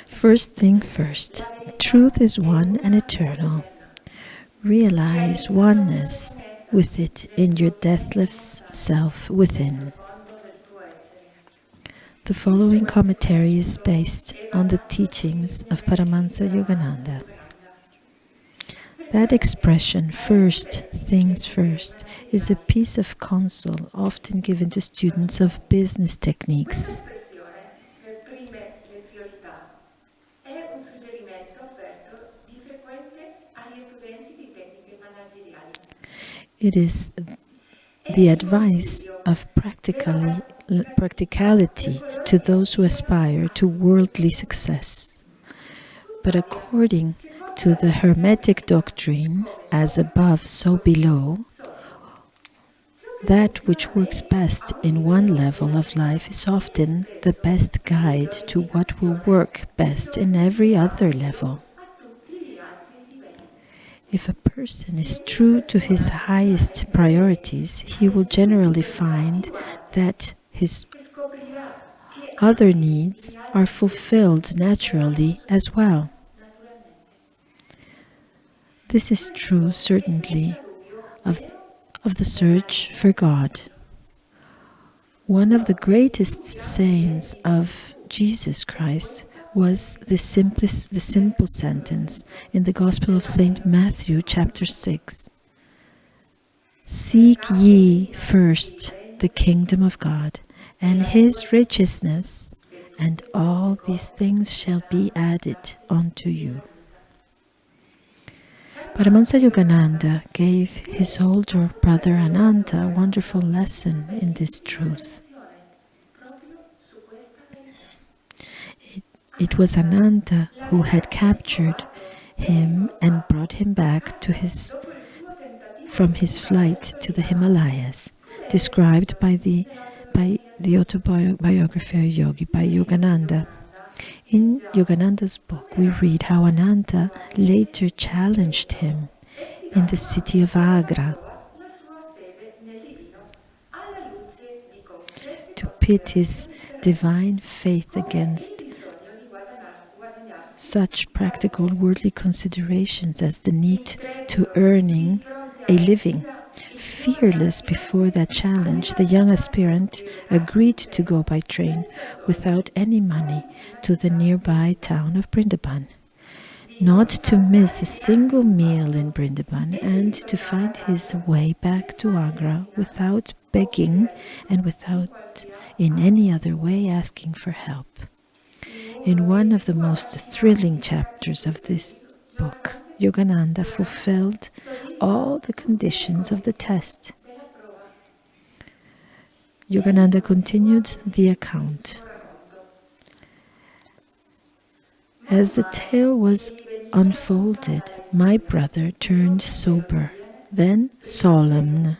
First thing first, truth is one and eternal. Realize oneness with it in your deathless self within. The following commentary is based on the teachings of Paramahansa Yogananda. That expression, first things first, is a piece of counsel often given to students of business techniques. It is the advice of practicality to those who aspire to worldly success. But according to the Hermetic doctrine, as above, so below, that which works best in one level of life is often the best guide to what will work best in every other level. If a person is true to his highest priorities, he will generally find that his other needs are fulfilled naturally as well. This is true, certainly, of the search for God. One of the greatest sayings of Jesus Christ was the simple sentence in the Gospel of St. Matthew, chapter 6. Seek ye first the kingdom of God and his righteousness, and all these things shall be added unto you. Paramahansa Yogananda gave his older brother Ananta a wonderful lesson in this truth. It was Ananta who had captured him and brought him back to from his flight to the Himalayas, described by the autobiography of Yogi by Yogananda. In Yogananda's book, we read how Ananta later challenged him in the city of Agra to pit his divine faith against such practical worldly considerations as the need to earning a living. Fearless before that challenge, the young aspirant agreed to go by train without any money to the nearby town of Brindaban, not to miss a single meal in Brindaban, and to find his way back to Agra without begging and without in any other way asking for help. In one of the most thrilling chapters of this book, Yogananda fulfilled all the conditions of the test. Yogananda continued the account. As the tale was unfolded, my brother turned sober, then solemn.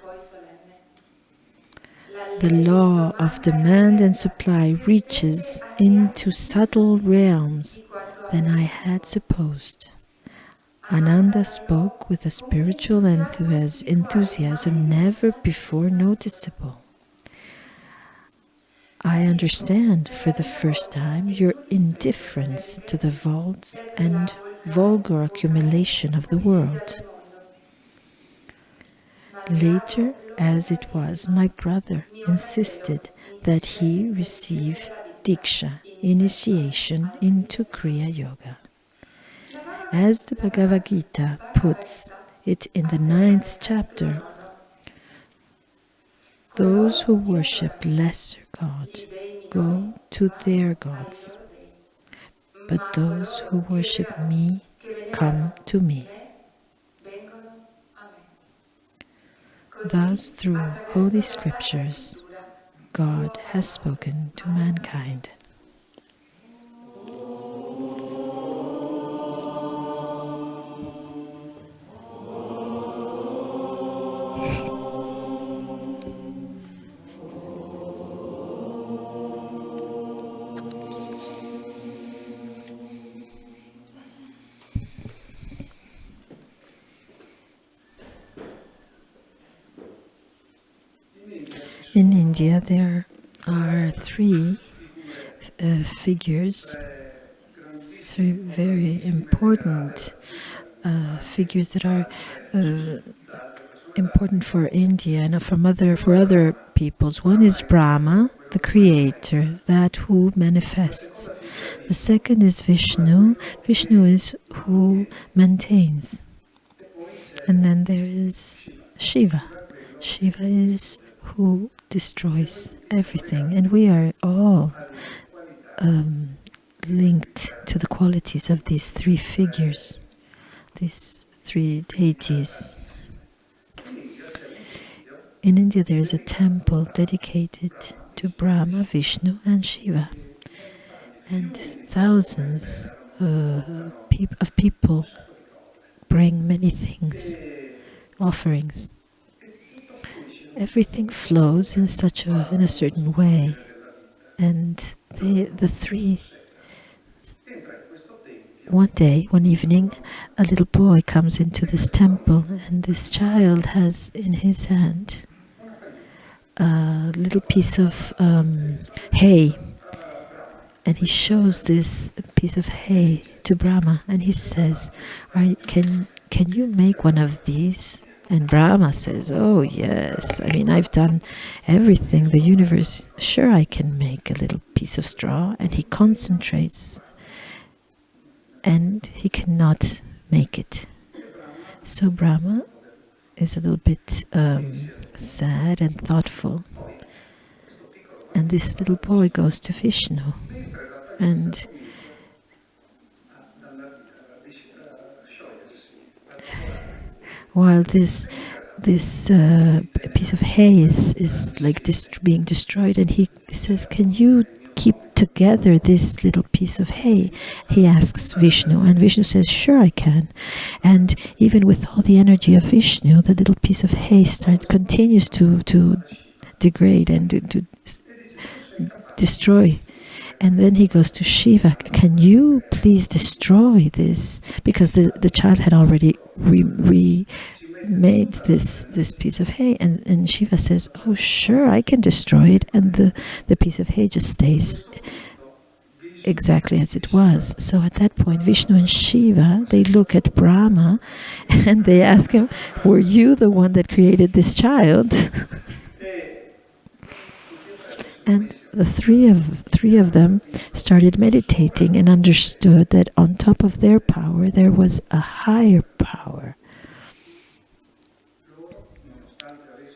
The law of demand and supply reaches into subtle realms than I had supposed. Ananda spoke with a spiritual enthusiasm never before noticeable. I understand for the first time your indifference to the vaults and vulgar accumulation of the world. Later, as it was, my brother insisted that he receive Diksha, initiation into Kriya Yoga. As the Bhagavad Gita puts it in the 9th chapter, those who worship lesser gods go to their gods, but those who worship me come to me. Thus, through holy scriptures, God has spoken to mankind. In India, there are 3 figures, three very important figures that are important for India and for other peoples. One is Brahma, the creator, that who manifests. The second is Vishnu. Vishnu is who maintains. And then there is Shiva. Shiva is who destroys everything. And we are all linked to the qualities of these three figures, these three deities. In India there is a temple dedicated to Brahma, Vishnu and Shiva. And thousands of people bring many things, offerings. Everything flows in a certain way. And the three, one evening, a little boy comes into this temple, and this child has in his hand a little piece of hay, and he shows this piece of hay to Brahma, and he says, can you make one of these? And Brahma says, oh yes, I mean, I've done everything, the universe, sure I can make a little piece of straw. And he concentrates, and he cannot make it. So Brahma is a little bit sad and thoughtful. And this little boy goes to Vishnu. And while this piece of hay is like being destroyed, and he says, can you keep together this little piece of hay? He asks Vishnu, and Vishnu says, sure I can. And even with all the energy of Vishnu, the little piece of hay continues to degrade and to destroy. And then he goes to Shiva, can you please destroy this? Because the child had already remade this piece of hay. And Shiva says, oh sure, I can destroy it. And the piece of hay just stays exactly as it was. So at that point, Vishnu and Shiva, they look at Brahma and they ask him, were you the one that created this child? And the three of them started meditating and understood that on top of their power there was a higher power.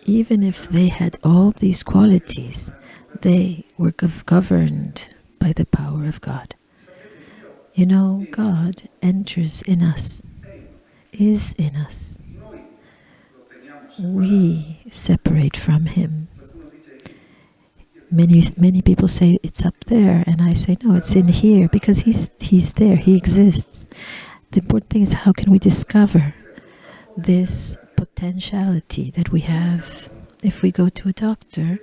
Even if they had all these qualities, they were governed by the power of God. You know, God enters in us, is in us. We separate from Him. Many people say it's up there, and I say no, it's in here, because he's there, he exists. The important thing is, how can we discover this potentiality that we have? If we go to a doctor,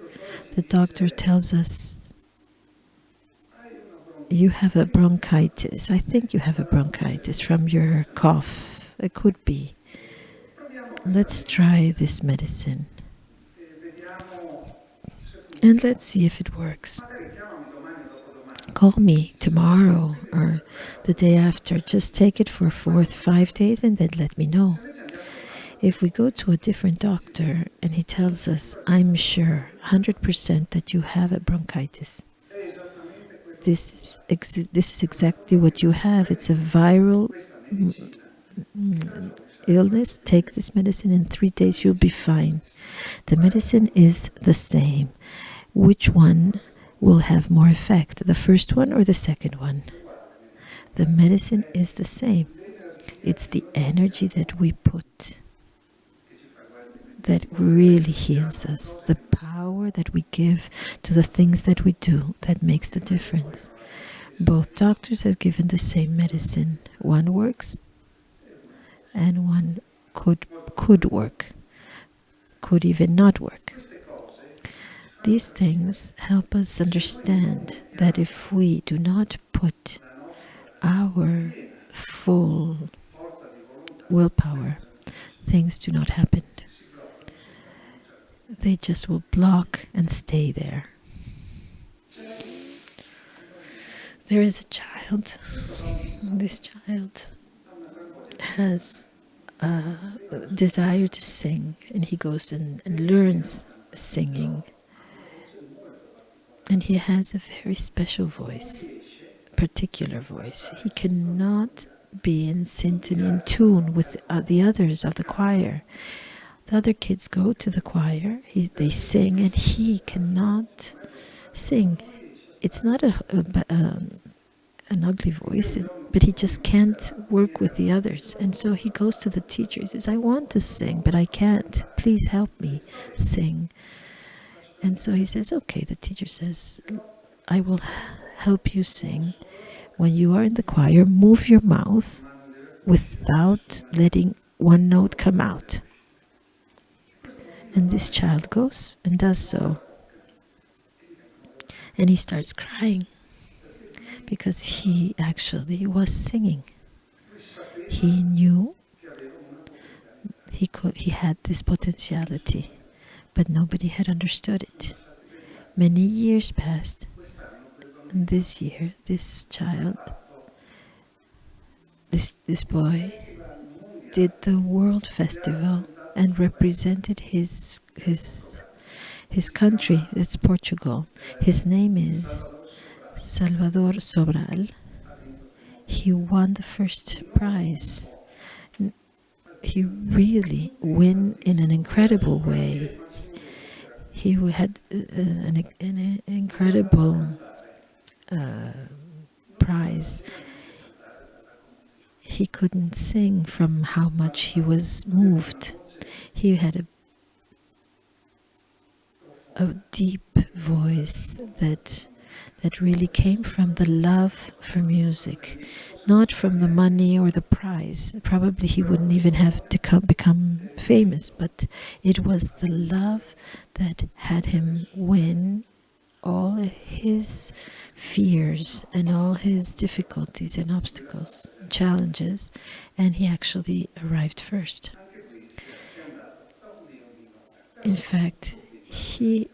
the doctor tells us, you have a bronchitis. I think you have a bronchitis from your cough. It could be. Let's try this medicine. And let's see if it works. Call me tomorrow or the day after. Just take it for 4 or 5 days and then let me know. If we go to a different doctor and he tells us, I'm sure 100% that you have a bronchitis. This is exactly what you have. It's a viral illness. Take this medicine, in 3 days you'll be fine. The medicine is the same. Which one will have more effect, the first one or the second one? The medicine is the same. It's the energy that we put that really heals us. The power that we give to the things that we do that makes the difference. Both doctors have given the same medicine. One works and one could work, could even not work. These things help us understand that if we do not put our full willpower, things do not happen. They just will block and stay there. There is a child. This child has a desire to sing, and he goes and learns singing. And he has a very special voice, particular voice. He cannot be in syntony, in tune with the others of the choir. The other kids go to the choir, they sing, and he cannot sing. It's not an ugly voice, but he just can't work with the others. And so he goes to the teacher. He says, I want to sing, but I can't. Please help me sing. And so he says, okay. The teacher says, I will help you sing. When you are in the choir, move your mouth without letting one note come out. And this child goes and does so. And he starts crying because he actually was singing. He knew he had this potentiality, but nobody had understood it. Many years passed, and this year, this child, this boy, did the World Festival and represented his country. It's Portugal. His name is Salvador Sobral. He won the first prize. He really won in an incredible way. He had an incredible prize. He couldn't sing from how much he was moved. He had a deep voice that really came from the love for music, not from the money or the prize. Probably he wouldn't even have to become famous, but it was the love that had him win all his fears and all his difficulties and obstacles, challenges, and he actually arrived first. In fact, he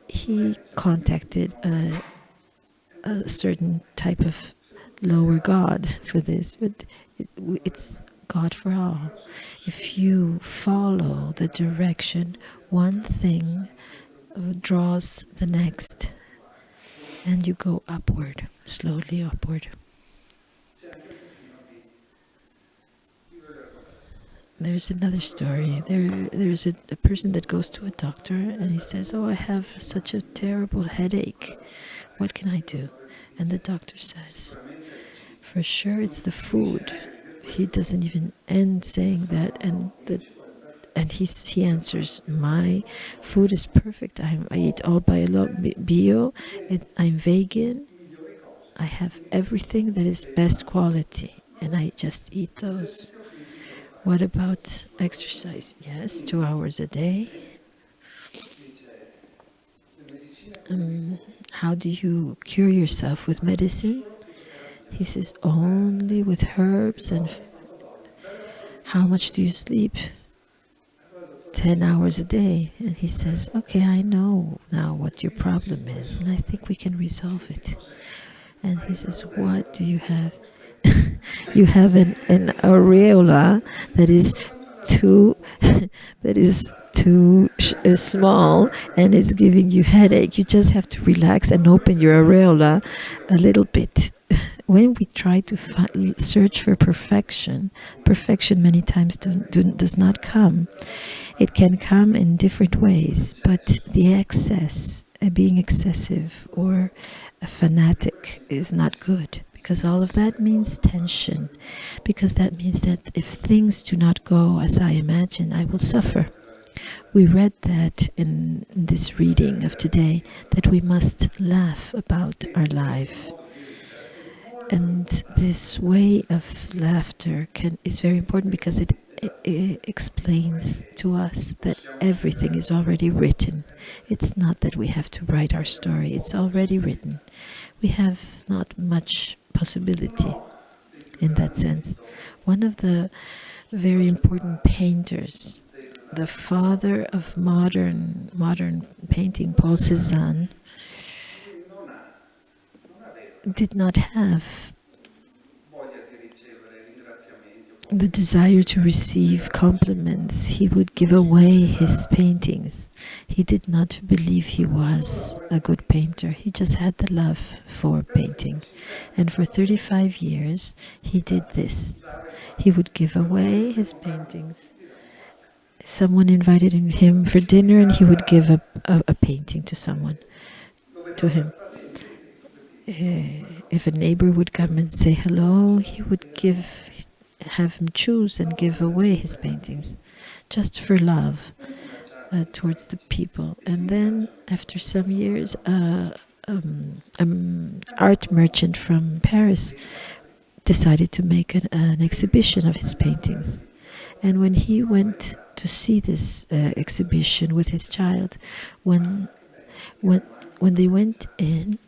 contacted a certain type of lower God for this, but it's God for all. If you follow the direction, one thing draws the next, and you go upward, slowly upward. There's another story. There's a person that goes to a doctor and he says, oh, I have such a terrible headache. What can I do? And the doctor says, for sure it's the food. He doesn't even end saying that, and he answers, my food is perfect. I eat all bio. I'm vegan. I have everything that is best quality, and I just eat those. What about exercise? Yes, 2 hours a day. How do you cure yourself with medicine? He says, only with herbs. And how much do you sleep? 10 hours a day. And he says, okay, I know now what your problem is, and I think we can resolve it. And he says, what do you have? You have an areola that is too small, and it's giving you headache. You just have to relax and open your areola a little bit. When we try to search for perfection many times does not come. It can come in different ways, but the excess, being excessive or a fanatic, is not good. Because all of that means tension. Because that means that if things do not go as I imagine, I will suffer. We read that in this reading of today, that we must laugh about our life. And this way of laughter is very important because it explains to us that everything is already written. It's not that we have to write our story. It's already written. We have not much possibility in that sense. One of the very important painters, the father of modern painting, Paul Cézanne, did not have the desire to receive compliments. He would give away his paintings. He did not believe he was a good painter. He just had the love for painting. And for 35 years, he did this. He would give away his paintings. Someone invited him for dinner, and he would give a painting to someone, to him. If a neighbor would come and say hello, he would have him choose and give away his paintings, just for love towards the people. And then, after some years, art merchant from Paris decided to make an exhibition of his paintings. And when he went to see this exhibition with his child, when they went in,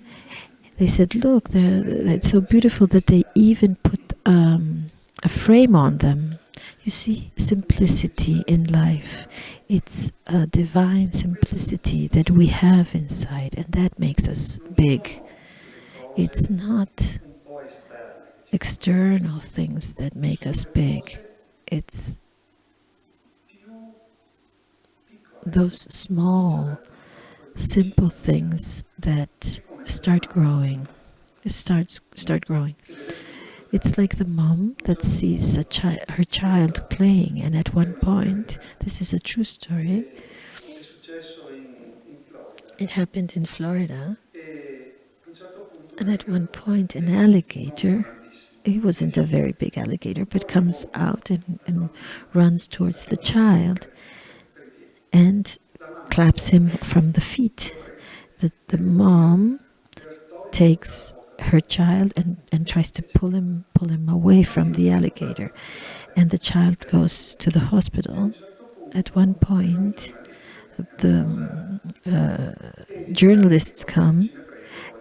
they said, "Look, it's so beautiful that they even put a frame on them." You see, simplicity in life. It's a divine simplicity that we have inside, and that makes us big. It's not external things that make us big. It's those small, simple things that start growing. Start growing. It's like the mom that sees her child playing, and at one point, this is a true story. It happened in Florida, and at one point, an alligator, he wasn't a very big alligator, but comes out and runs towards the child and claps him from the feet. The mom takes her child and tries to pull him away from the alligator, and the child goes to the hospital. At one point, the journalists come,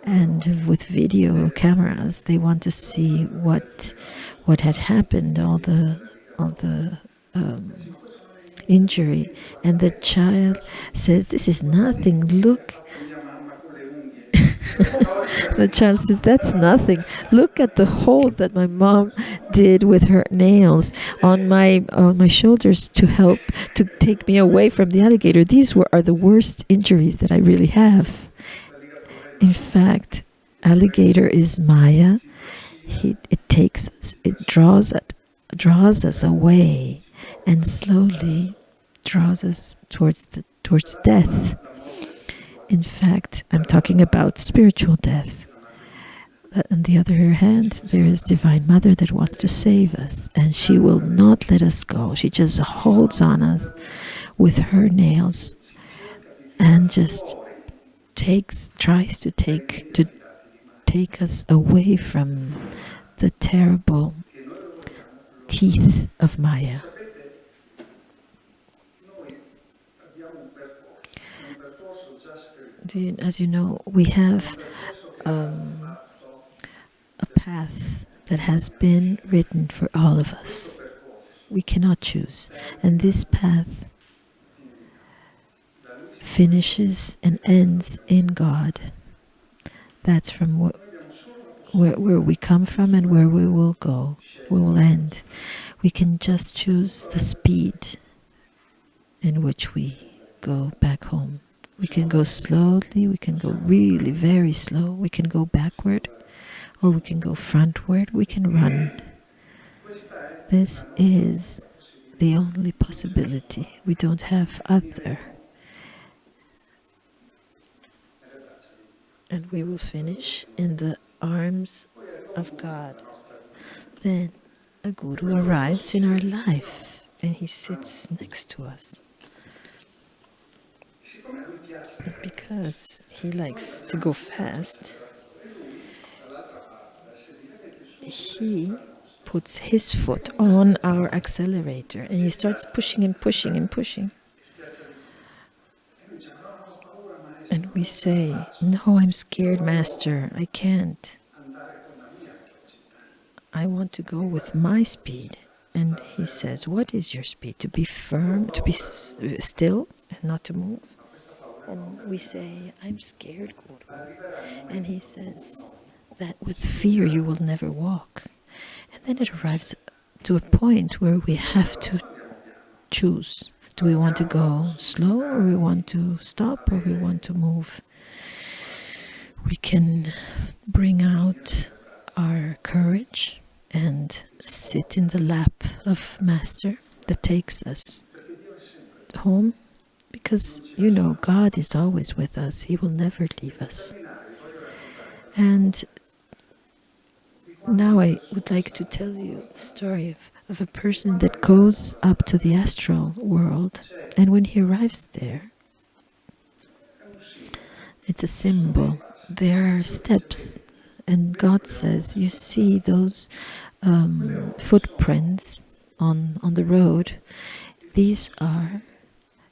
and with video cameras, they want to see what had happened, all the injury, and the child says, "This is nothing. Look." The child says, "That's nothing. Look at the holes that my mom did with her nails on my shoulders to help to take me away from the alligator. These are the worst injuries that I really have." In fact, alligator is Maya. It draws us away, and slowly draws us towards death. In fact, I'm talking about spiritual death. On the other hand, there is Divine Mother that wants to save us, and she will not let us go. She just holds on us with her nails and just tries to take us away from the terrible teeth of Maya. As you know, we have a path that has been written for all of us. We cannot choose. And this path finishes and ends in God. That's from where we come from and where we will go. We will end. We can just choose the speed in which we go back home. We can go slowly, we can go really very slow, we can go backward, or we can go frontward, we can run. This is the only possibility. We don't have other. And we will finish in the arms of God. Then a guru arrives in our life, and he sits next to us. And because he likes to go fast, he puts his foot on our accelerator, and he starts pushing and pushing and pushing. And we say, "No, I'm scared, Master. I can't. I want to go with my speed." And he says, "What is your speed? To be firm, to be still and not to move?" And we say, "I'm scared, Guru." And he says, that with fear you will never walk. And then it arrives to a point where we have to choose. Do we want to go slow, or we want to stop, or we want to move? We can bring out our courage and sit in the lap of Master that takes us home, because God is always with us. He will never leave us. And now I would like to tell you the story of a person that goes up to the astral world, and when he arrives there, it's a symbol. There are steps, and God says, you see those footprints on the road. These are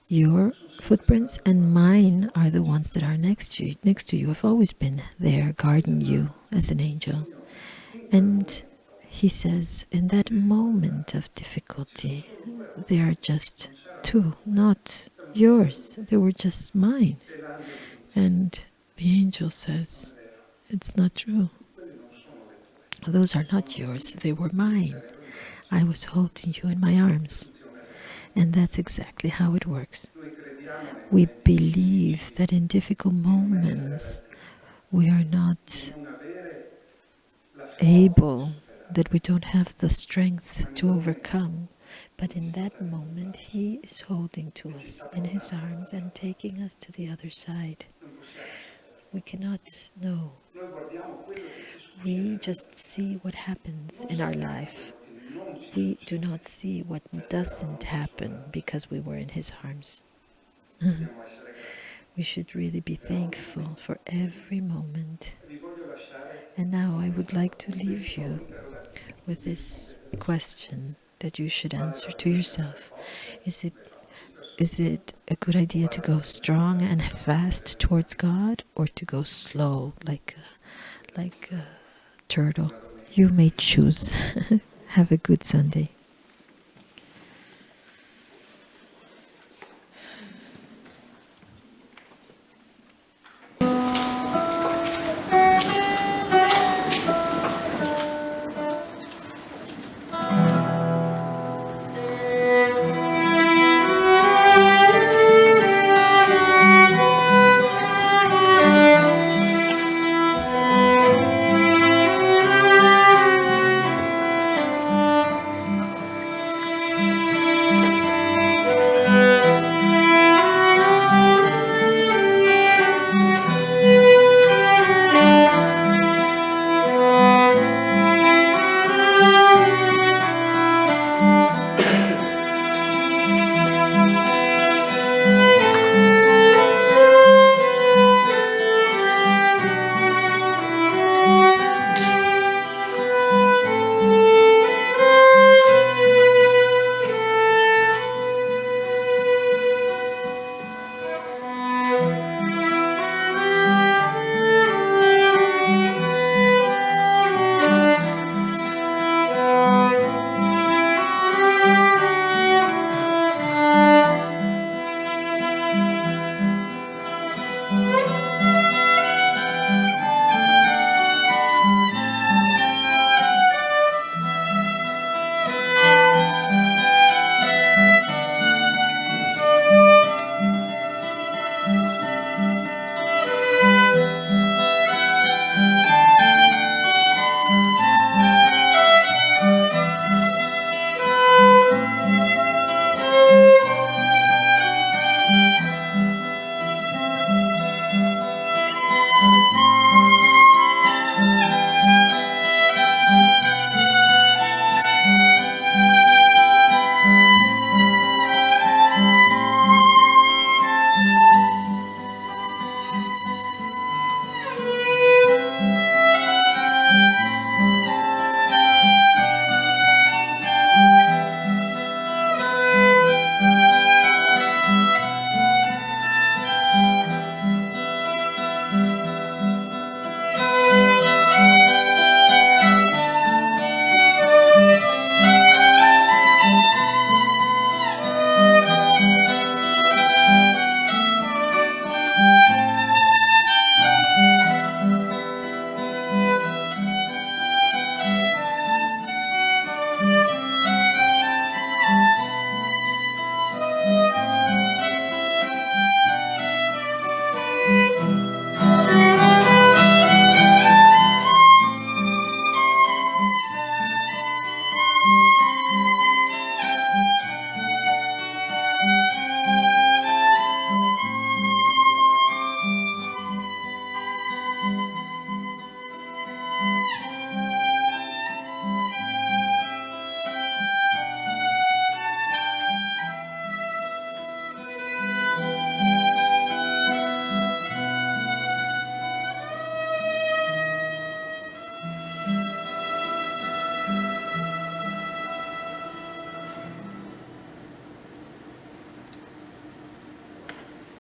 your footprints, and mine are the ones that are next to you. I've always been there, guarding you as an angel. And he says, in that moment of difficulty, they are just two, not yours. They were just mine. And the angel says, it's not true. Those are not yours. They were mine. I was holding you in my arms. And that's exactly how it works. We believe that in difficult moments we are not able, that we don't have the strength to overcome. But in that moment, He is holding to us in His arms and taking us to the other side. We cannot know. We just see what happens in our life. We do not see what doesn't happen because we were in His arms. We should really be thankful for every moment. And now I would like to leave you with this question that you should answer to yourself. Is it a good idea to go strong and fast towards God, or to go slow like a turtle? You may choose. Have a good Sunday.